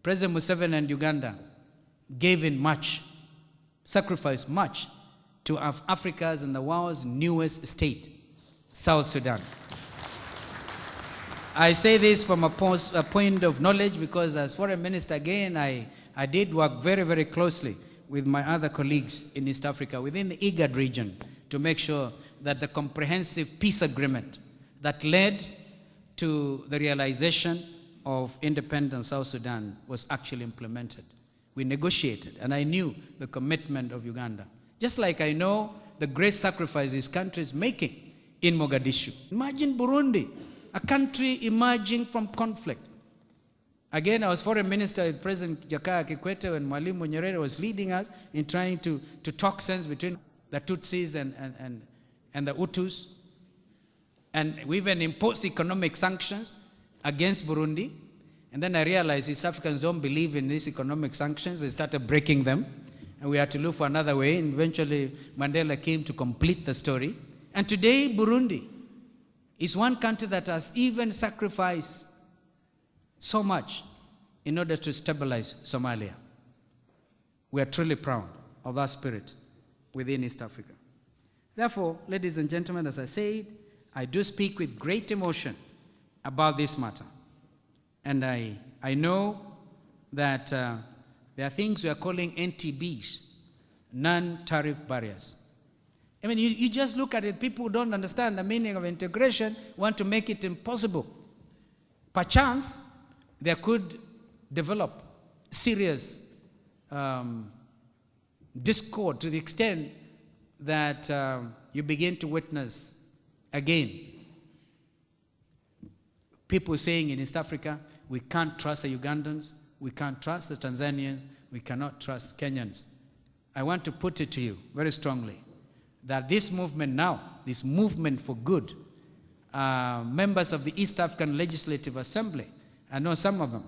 President Museveni and Uganda gave in much, sacrificed much to Africa's and the world's newest state, South Sudan. I say this from a point of knowledge because as foreign minister again, I did work very, very closely with my other colleagues in East Africa within the IGAD region to make sure that the comprehensive peace agreement that led to the realization of independent South Sudan was actually implemented. We negotiated, and I knew the commitment of Uganda. Just like I know the great sacrifice this country is making in Mogadishu. Imagine Burundi, a country emerging from conflict. Again, I was foreign minister with President Jakaya Kikwete when Mwalimu Nyerere was leading us in trying to talk sense between the Tutsis and the Hutus. And we even imposed economic sanctions against Burundi. And then I realized East Africans don't believe in these economic sanctions. They started breaking them. And we had to look for another way. And eventually, Mandela came to complete the story. And today, Burundi is one country that has even sacrificed so much in order to stabilize Somalia. We are truly proud of that spirit within East Africa. Therefore, ladies and gentlemen, as I said, I do speak with great emotion about this matter. And I know that there are things we are calling NTBs, non-tariff barriers. I mean, you just look at it, people who don't understand the meaning of integration want to make it impossible. Perchance, there could develop serious discord to the extent that you begin to witness again people saying in East Africa, we can't trust the Ugandans, we can't trust the Tanzanians, we cannot trust Kenyans. I want to put it to you very strongly that this movement now, this movement for good, members of the East African Legislative Assembly, I know some of them,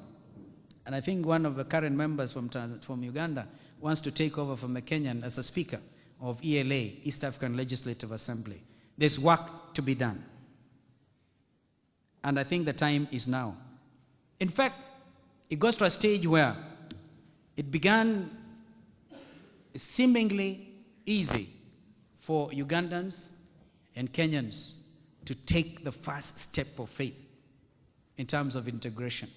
and I think one of the current members from Uganda wants to take over from the Kenyan as a speaker of ELA, East African Legislative Assembly. There's work to be done. And I think the time is now. In fact, it goes to a stage where it began seemingly easy for Ugandans and Kenyans to take the first step of faith in terms of integration.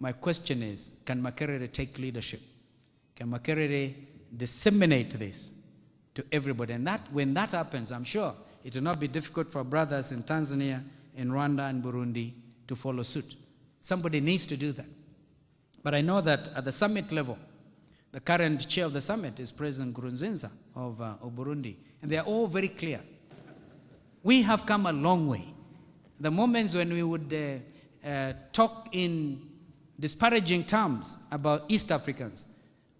My question is, can Makerere take leadership? Can Makerere disseminate this to everybody? And when that happens, I'm sure it will not be difficult for brothers in Tanzania, in Rwanda, and Burundi to follow suit. Somebody needs to do that. But I know that at the summit level, the current chair of the summit is President Nkurunziza of Burundi. And they are all very clear. We have come a long way. The moments when we would talk in disparaging terms about East Africans,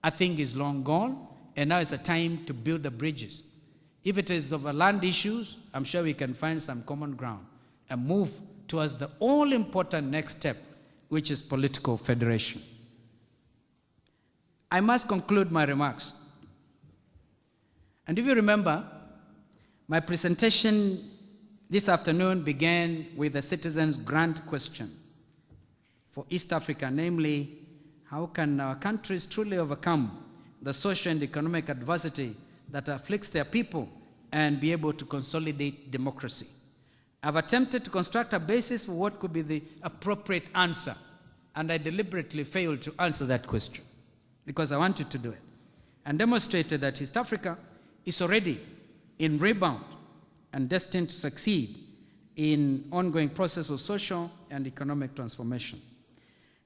I think is long gone. And now it's a time to build the bridges. If it is over land issues, I'm sure we can find some common ground and move towards the all-important next step, which is political federation. I must conclude my remarks. And if you remember, my presentation this afternoon began with the citizens' grand question for East Africa, namely, how can our countries truly overcome the social and economic adversity that afflicts their people and be able to consolidate democracy? I've attempted to construct a basis for what could be the appropriate answer, and I deliberately failed to answer that question because I wanted to do it, and demonstrated that East Africa is already in rebound and destined to succeed in ongoing process of social and economic transformation.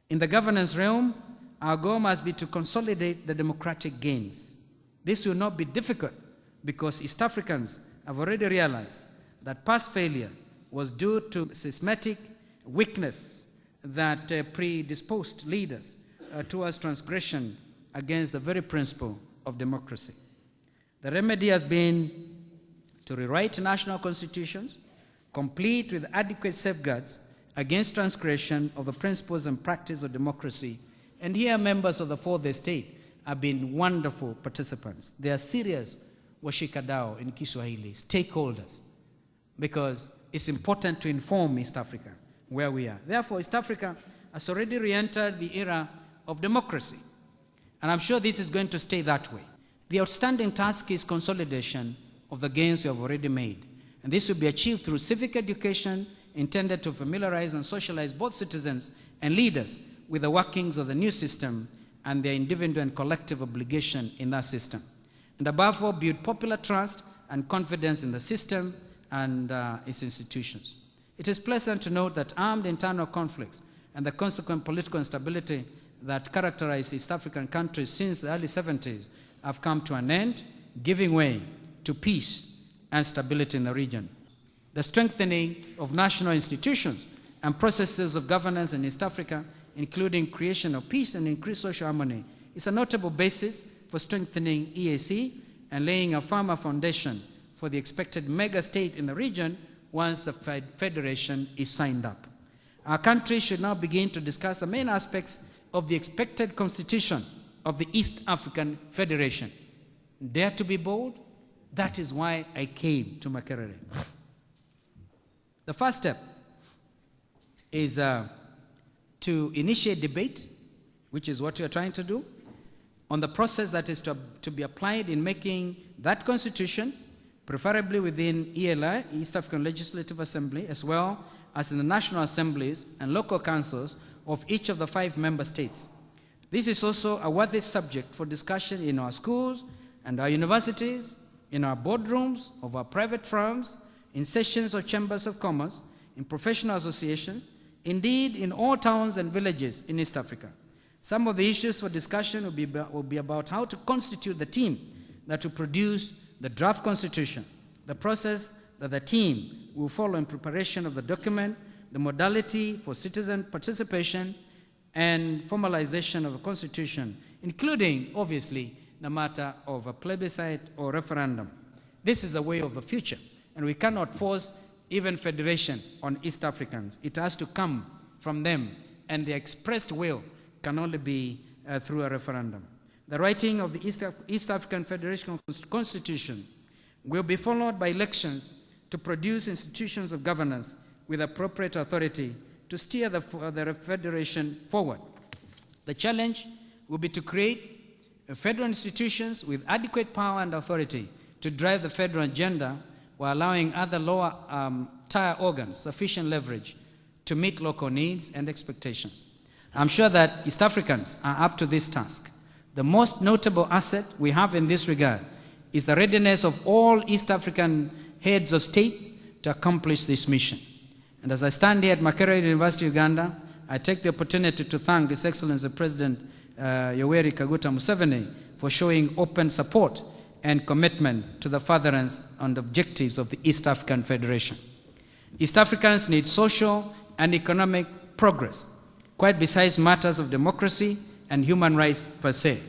In the governance realm, our goal must be to consolidate the democratic gains. This will not be difficult because East Africans have already realized that past failure was due to systematic weakness that predisposed leaders towards transgression against the very principle of democracy. The remedy has been to rewrite national constitutions, complete with adequate safeguards against transgression of the principles and practice of democracy. And here members of the fourth estate have been wonderful participants. They are serious washikadau in Kiswahili, stakeholders, because it's important to inform East Africa where we are. Therefore, East Africa has already re-entered the era of democracy. And I'm sure this is going to stay that way. The outstanding task is consolidation of the gains you have already made. And this will be achieved through civic education intended to familiarize and socialize both citizens and leaders with the workings of the new system and their individual and collective obligation in that system. And above all, build popular trust and confidence in the system and its institutions. It is pleasant to note that armed internal conflicts and the consequent political instability that characterized East African countries since the early 70s have come to an end, giving way to peace and stability in the region. The strengthening of national institutions and processes of governance in East Africa, including creation of peace and increased social harmony, is a notable basis for strengthening EAC and laying a firmer foundation for the expected mega-state in the region once the federation is signed up. Our country should now begin to discuss the main aspects of the expected constitution of the East African Federation. Dare to be bold? That is why I came to Makerere. The first step is to initiate debate, which is what we are trying to do, on the process that is to be applied in making that constitution, preferably within ELI, East African Legislative Assembly, as well as in the national assemblies and local councils of each of the 5 member states. This is also a worthy subject for discussion in our schools and our universities, in our boardrooms of our private firms, in sessions of chambers of commerce, in professional associations, indeed in all towns and villages in East Africa. Some of the issues for discussion will be about how to constitute the team that will produce the draft constitution, the process that the team will follow in preparation of the document, the modality for citizen participation, and formalization of a constitution, including, obviously, the matter of a plebiscite or referendum. This is the way of the future, and we cannot force even federation on East Africans. It has to come from them, and the expressed will can only be through a referendum. The writing of the East African Federation Constitution will be followed by elections to produce institutions of governance with appropriate authority to steer the federation forward. The challenge will be to create federal institutions with adequate power and authority to drive the federal agenda while allowing other lower tier organs sufficient leverage to meet local needs and expectations. I'm sure that East Africans are up to this task. The most notable asset we have in this regard is the readiness of all East African heads of state to accomplish this mission. And as I stand here at Makerere University, Uganda, I take the opportunity to thank His Excellency President Yoweri Kaguta Museveni for showing open support and commitment to the furtherance and objectives of the East African Federation. East Africans need social and economic progress, quite besides matters of democracy and human rights per se.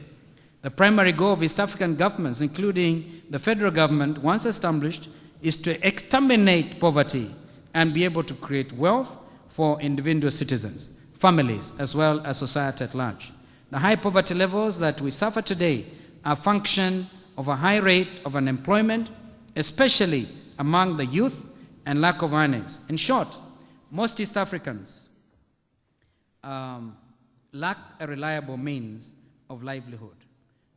The primary goal of East African governments, including the federal government, once established, is to exterminate poverty and be able to create wealth for individual citizens, families, as well as society at large. The high poverty levels that we suffer today are a function of a high rate of unemployment, especially among the youth, and lack of earnings. In short, most East Africans lack a reliable means of livelihood.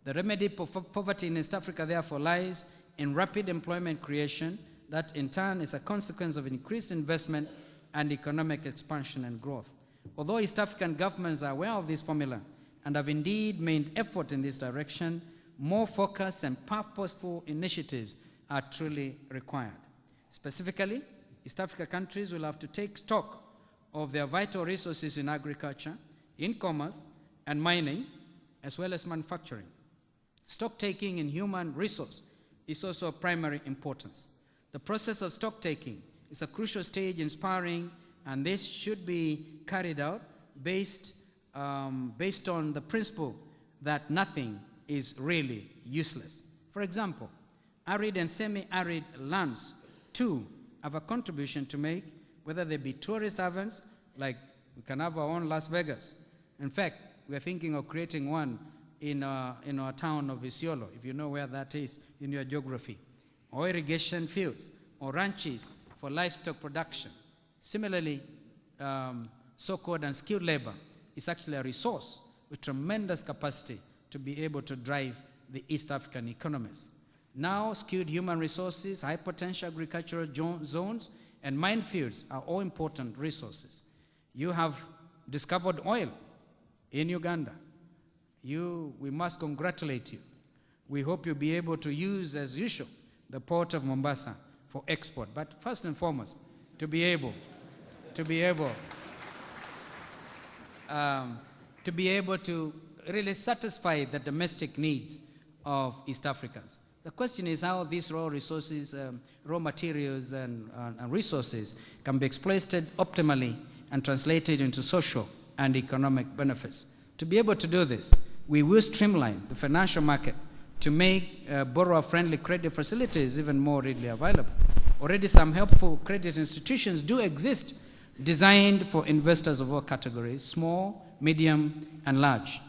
The remedy for poverty in East Africa, therefore, lies in rapid employment creation that, in turn, is a consequence of increased investment and economic expansion and growth. Although East African governments are aware of this formula and have indeed made effort in this direction, more focused and purposeful initiatives are truly required. Specifically, East Africa countries will have to take stock of their vital resources in agriculture, in commerce, and mining, as well as manufacturing. Stock taking in human resource is also of primary importance. The process of stock taking is a crucial stage in sparring, and this should be carried out based on the principle that nothing is really useless. For example, arid and semi-arid lands too have a contribution to make, whether they be tourist havens, like we can have our own Las Vegas. In fact, we are thinking of creating one in our town of Isiolo, if you know where that is in your geography, or irrigation fields, or ranches for livestock production. Similarly, so-called unskilled labor is actually a resource with tremendous capacity to be able to drive the East African economies. Now, skilled human resources, high potential agricultural zones, and minefields are all important resources. You have discovered oil in Uganda. We must congratulate you. We hope you'll be able to use, as usual, the port of Mombasa for export. But first and foremost, to be able to really satisfy the domestic needs of East Africans. The question is how these raw resources, raw materials and resources can be exploited optimally and translated into social and economic benefits. To be able to do this, we will streamline the financial market to make borrower-friendly credit facilities even more readily available. Already some helpful credit institutions do exist, designed for investors of all categories, small, medium, and large.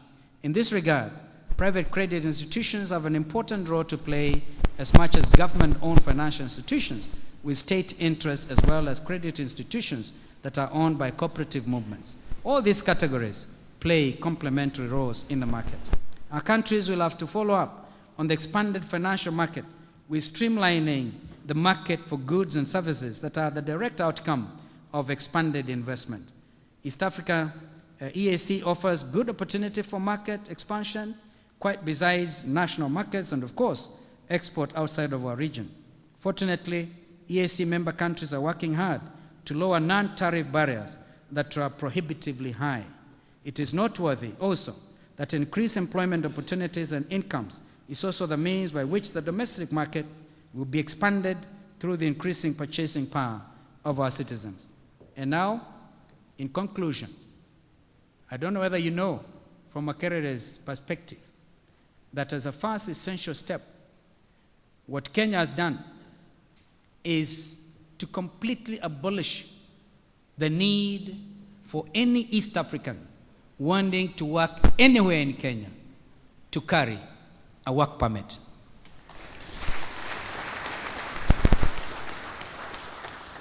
In this regard, private credit institutions have an important role to play as much as government-owned financial institutions with state interests as well as credit institutions that are owned by cooperative movements. All these categories play complementary roles in the market. Our countries will have to follow up on the expanded financial market with streamlining the market for goods and services that are the direct outcome of expanded investment. East Africa EAC offers good opportunity for market expansion, quite besides national markets and, of course, export outside of our region. Fortunately, EAC member countries are working hard to lower non-tariff barriers that are prohibitively high. It is noteworthy also that increased employment opportunities and incomes is also the means by which the domestic market will be expanded through the increasing purchasing power of our citizens. And now, in conclusion, I don't know whether you know from Makerere's perspective that as a first essential step, what Kenya has done is to completely abolish the need for any East African wanting to work anywhere in Kenya to carry a work permit.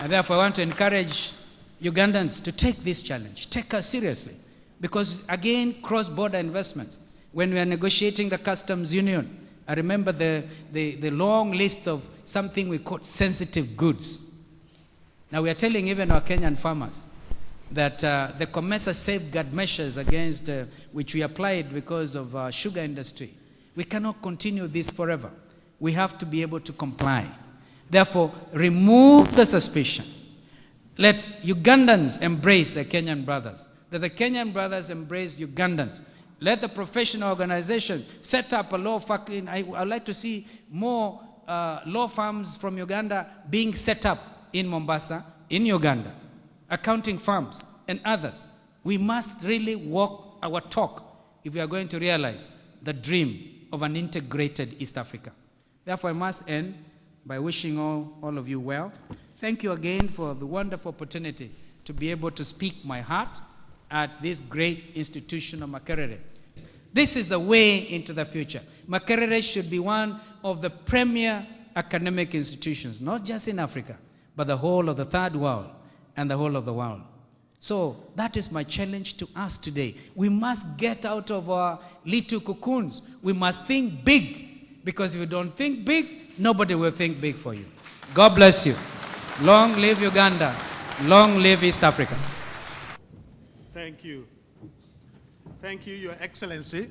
And therefore, I want to encourage Ugandans to take this challenge, take us seriously. Because, again, cross-border investments. When we are negotiating the customs union, I remember the long list of something we call sensitive goods. Now, we are telling even our Kenyan farmers that the COMESA safeguard measures against which we applied because of our sugar industry, we cannot continue this forever. We have to be able to comply. Therefore, remove the suspicion. Let Ugandans embrace their Kenyan brothers. That the Kenyan brothers embrace Ugandans. Let the professional organization set up a law firm. I'd like to see more law firms from Uganda being set up in Mombasa, in Uganda, accounting firms and others. We must really walk our talk if we are going to realize the dream of an integrated East Africa. Therefore, I must end by wishing all of you well. Thank you again for the wonderful opportunity to be able to speak my heart at this great institution of Makerere. This is the way into the future. Makerere should be one of the premier academic institutions, not just in Africa, but the whole of the third world and the whole of the world. So that is my challenge to us today. We must get out of our little cocoons. We must think big, because if you don't think big, nobody will think big for you. God bless you. Long live Uganda. Long live East Africa. Thank you. Thank you, Your Excellency.